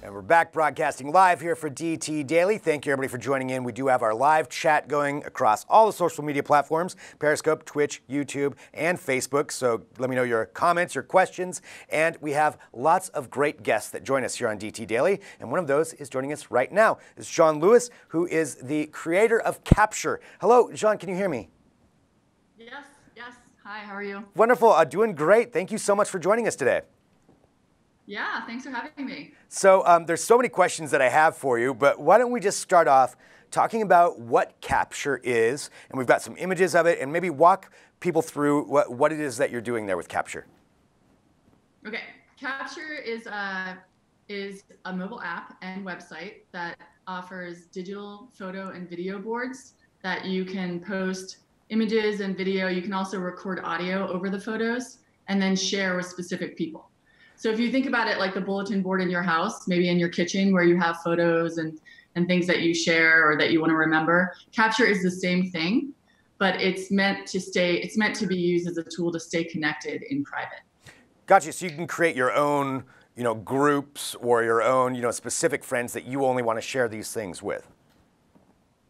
And we're back broadcasting live here for DT Daily. Thank you, everybody, for joining in. We do have our live chat going across all the social media platforms, Periscope, Twitch, YouTube, and Facebook. So let me know your comments, your questions. And we have lots of great guests that join us here on DT Daily. And one of those is joining us right now. It's Jeanne Lewis, who is the creator of Capsure. Hello, Jeanne, can you hear me? Yes. Hi, how are you? Wonderful. Doing great. Thank you so much for joining us today. Yeah, thanks for having me. So there's so many questions that I have for you, but why don't we just start off talking about what Capsure is, and we've got some images of it, and maybe walk people through what it is that you're doing there with Capsure. Okay, Capsure is a mobile app and website that offers digital photo and video boards that you can post images and video. You can also record audio over the photos and then share with specific people. So if you think about it like the bulletin board in your house, maybe in your kitchen where you have photos and things that you share or that you want to remember, Capsure is the same thing, but it's meant to be used as a tool to stay connected in private. Gotcha. So you can create your own, groups or your own, specific friends that you only want to share these things with.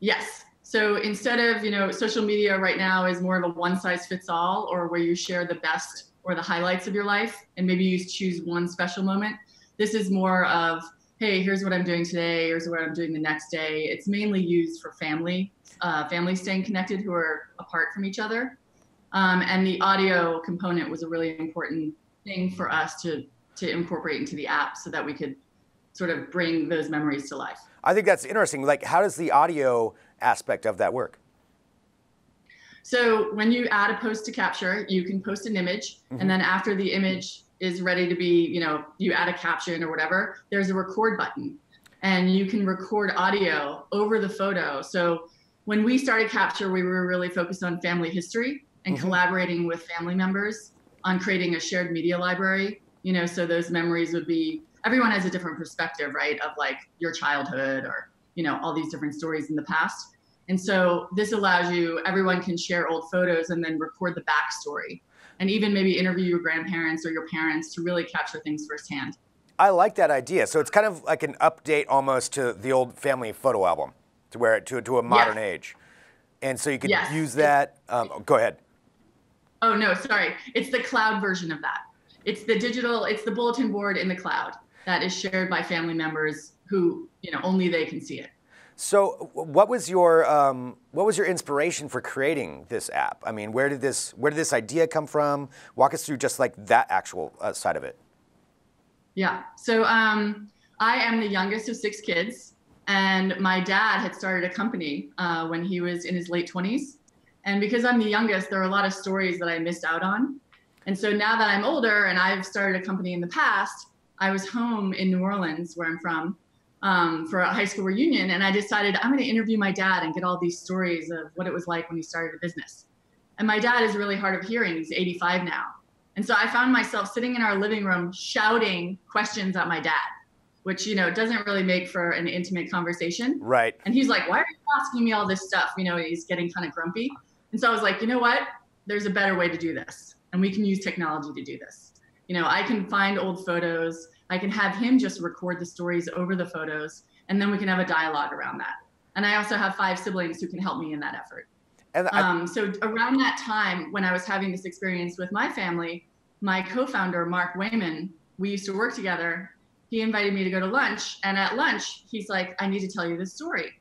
Yes. So instead of, social media right now is more of a one size fits all, or where you share the best or the highlights of your life, and maybe you choose one special moment. This is more of, hey, here's what I'm doing today, here's what I'm doing the next day. It's mainly used for families staying connected who are apart from each other. And the audio component was a really important thing for us to incorporate into the app so that we could sort of bring those memories to life. I think that's interesting. Like, how does the audio aspect of that work? So when you add a post to Capsure, you can post an image, and then after the image is ready to be, you add a caption or whatever, there's a record button, and you can record audio over the photo. So when we started Capsure, we were really focused on family history and collaborating with family members on creating a shared media library, so those memories would be, everyone has a different perspective, right, of like your childhood or, all these different stories in the past. And so this allows everyone can share old photos and then record the backstory, and even maybe interview your grandparents or your parents to really capture things firsthand. I like that idea. So it's kind of like an update almost to the old family photo album, to a modern age. And so you could use that. Go ahead. Oh, no, sorry. It's the cloud version of that. It's the bulletin board in the cloud that is shared by family members who, only they can see it. So what was your inspiration for creating this app? I mean, where did this idea come from? Walk us through just like that actual side of it. Yeah. So I am the youngest of 6 kids, and my dad had started a company when he was in his late 20s. And because I'm the youngest, there are a lot of stories that I missed out on. And so now that I'm older and I've started a company in the past, I was home in New Orleans, where I'm from, for a high school reunion, and I decided I'm going to interview my dad and get all these stories of what it was like when he started a business. And my dad is really hard of hearing. He's 85 now. And so I found myself sitting in our living room shouting questions at my dad, which, doesn't really make for an intimate conversation. Right. And he's like, why are you asking me all this stuff? He's getting kind of grumpy. And so I was like, you know what? There's a better way to do this. And we can use technology to do this. I can find old photos. I can have him just record the stories over the photos, and then we can have a dialogue around that. And I also have 5 siblings who can help me in that effort. And so around that time, when I was having this experience with my family, my co-founder, Mark Wayman, we used to work together. He invited me to go to lunch. And at lunch, he's like, I need to tell you this story.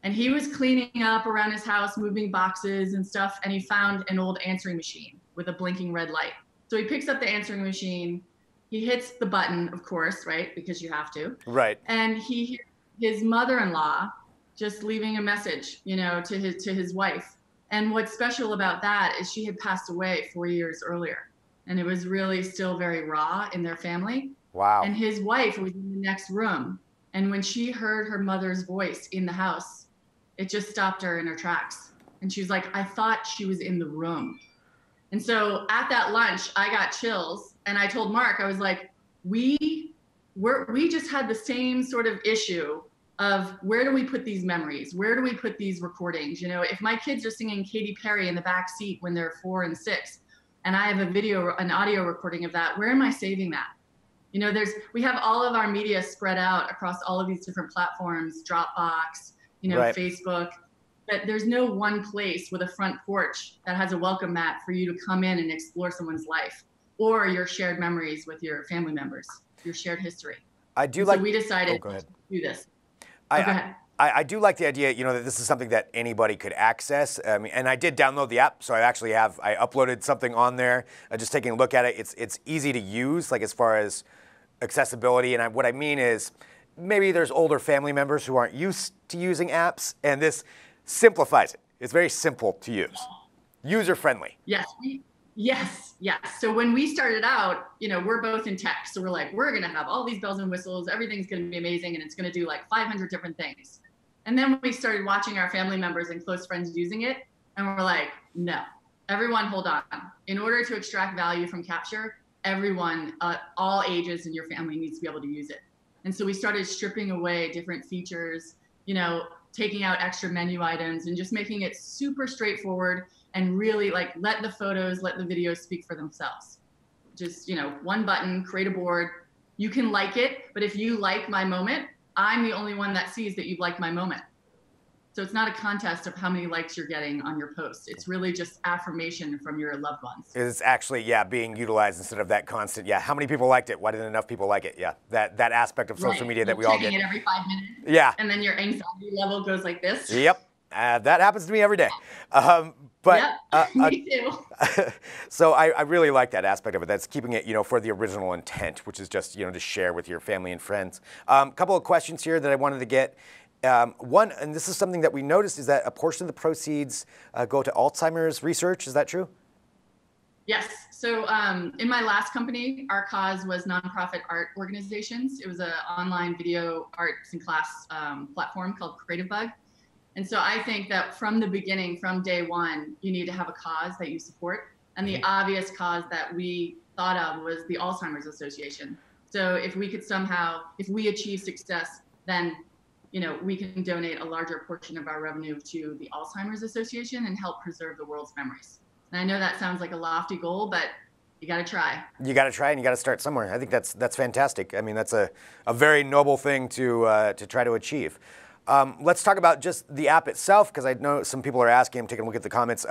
And he was cleaning up around his house, moving boxes and stuff. And he found an old answering machine with a blinking red light. So he picks up the answering machine. He hits the button, of course, right? Because you have to. Right. And he hears his mother-in-law just leaving a message, to his wife. And what's special about that is she had passed away 4 years earlier. And it was really still very raw in their family. Wow. And his wife was in the next room. And when she heard her mother's voice in the house, it just stopped her in her tracks. And she was like, I thought she was in the room. And so at that lunch, I got chills, and I told Mark, I was like, we just had the same sort of issue of where do we put these memories? Where do we put these recordings? If my kids are singing Katy Perry in the back seat when they're 4 and 6, and I have an audio recording of that, where am I saving that? We have all of our media spread out across all of these different platforms, Dropbox, Right. Facebook, but there's no one place with a front porch that has a welcome mat for you to come in and explore someone's life or your shared memories with your family members, your shared history. I do And like. so we Oh, decided go ahead. to do this. I, Go ahead. I do like the idea, that this is something that anybody could access. And I did download the app, so I uploaded something on there. Just taking a look at it, it's easy to use, like as far as accessibility. And what I mean is, maybe there's older family members who aren't used to using apps, and this simplifies it. It's very simple to use, user friendly. Yes. So when we started out, we're both in tech. So we're like, we're going to have all these bells and whistles. Everything's going to be amazing. And it's going to do like 500 different things. And then we started watching our family members and close friends using it. And we're like, no, everyone hold on. In order to extract value from Capsure, everyone, all ages in your family needs to be able to use it. And so we started stripping away different features, taking out extra menu items and just making it super straightforward and really like let the videos speak for themselves. Just, one button, create a board. You can like it, but if you like my moment, I'm the only one that sees that you've liked my moment. So it's not a contest of how many likes you're getting on your post. It's really just affirmation from your loved ones. It's actually, being utilized instead of that constant, how many people liked it? Why didn't enough people like it? Yeah, that aspect of social media that we all get. Checking it every 5 minutes. Yeah. And then your anxiety level goes like this. Yep. That happens to me every day. Me too. So I really like that aspect of it. That's keeping it, for the original intent, which is just, to share with your family and friends. Couple of questions here that I wanted to get. One, and this is something that we noticed, is that a portion of the proceeds go to Alzheimer's research. Is that true? Yes. So in my last company, our cause was nonprofit art organizations. It was an online video arts and class platform called Creative Bug. And so I think that from the beginning, from day one, you need to have a cause that you support. And the obvious cause that we thought of was the Alzheimer's Association. So if we achieve success, then we can donate a larger portion of our revenue to the Alzheimer's Association and help preserve the world's memories. And I know that sounds like a lofty goal, but you got to try. You got to try, and you got to start somewhere. I think that's fantastic. I mean, that's a very noble thing to try to achieve. Let's talk about just the app itself, because I know some people are asking. I'm taking a look at the comments.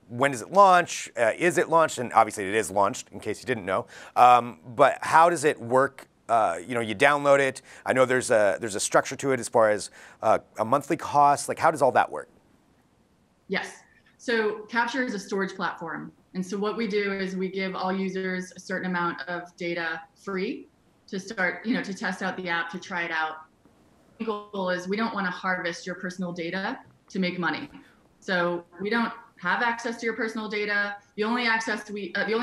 When does it launch? Is it launched? And obviously, it is launched, in case you didn't know. But how does it work? You download it. I know there's a structure to it as far as a monthly cost. Like, how does all that work? Yes. So Capsure is a storage platform. And so what we do is we give all users a certain amount of data free to start, to test out the app, to try it out. The goal is we don't want to harvest your personal data to make money. So we don't have access to your personal data. The only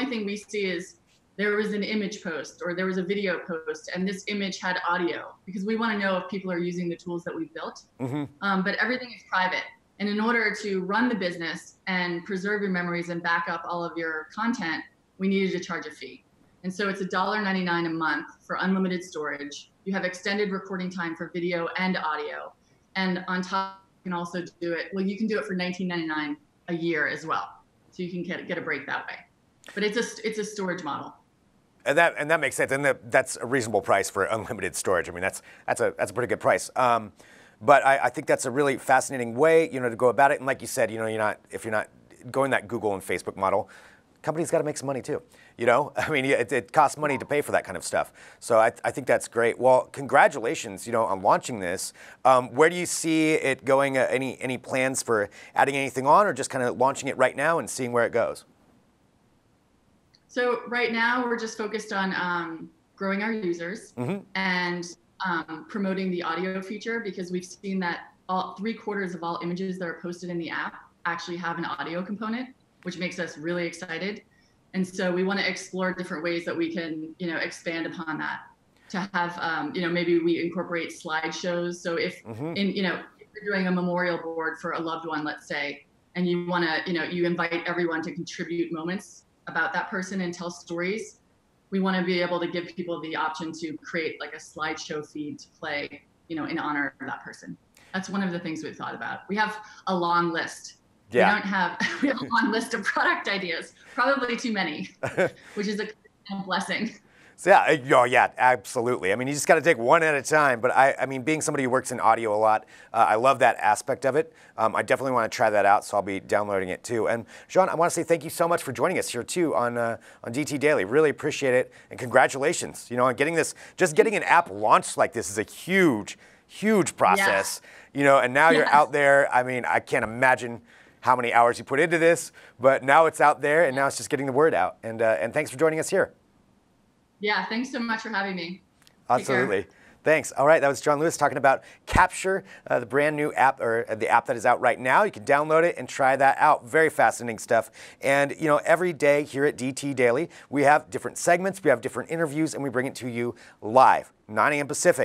thing we see is there was an image post or there was a video post and this image had audio, because we want to know if people are using the tools that we've built. Mm-hmm. But everything is private. And in order to run the business and preserve your memories and back up all of your content, we needed to charge a fee. And so it's $1.99 a month for unlimited storage. You have extended recording time for video and audio. And on top, you can also do it, you can do it for $19.99 a year as well. So you can get a break that way. But it's a storage model. And that makes sense. And that's a reasonable price for unlimited storage. I mean, that's a pretty good price. But I think that's a really fascinating way, to go about it. And like you said, if you're not going that Google and Facebook model, companies got to make some money too. I mean, it costs money to pay for that kind of stuff. So I think that's great. Well, congratulations, on launching this. Where do you see it going? Any plans for adding anything on, or just kind of launching it right now and seeing where it goes? So right now we're just focused on growing our users and promoting the audio feature, because we've seen that 3/4 of all images that are posted in the app actually have an audio component, which makes us really excited. And so we want to explore different ways that we can, expand upon that, to have, maybe we incorporate slideshows. So if if you're doing a memorial board for a loved one, let's say, and you want to, you invite everyone to contribute moments about that person and tell stories, we want to be able to give people the option to create like a slideshow feed to play, in honor of that person. That's one of the things we've thought about. We have a long list. Yeah. We have a long list of product ideas, probably too many, which is a blessing. So yeah, oh yeah, absolutely. I mean, you just got to take one at a time. But I mean, being somebody who works in audio a lot, I love that aspect of it. I definitely want to try that out, so I'll be downloading it too. And Jeanne, I want to say thank you so much for joining us here too on DT Daily. Really appreciate it, and congratulations. You know, on getting this, just getting an app launched like this is a huge process. Yeah. You know, and now you're out there. I mean, I can't imagine how many hours you put into this, but now it's out there, and now it's just getting the word out. And thanks for joining us here. Yeah, thanks so much for having me. Absolutely. Thanks. All right, that was Jeanne Lewis talking about Capsure, the brand new app, or the app that is out right now. You can download it and try that out. Very fascinating stuff. And, you know, every day here at DT Daily, we have different segments, we have different interviews, and we bring it to you live, 9 a.m. Pacific.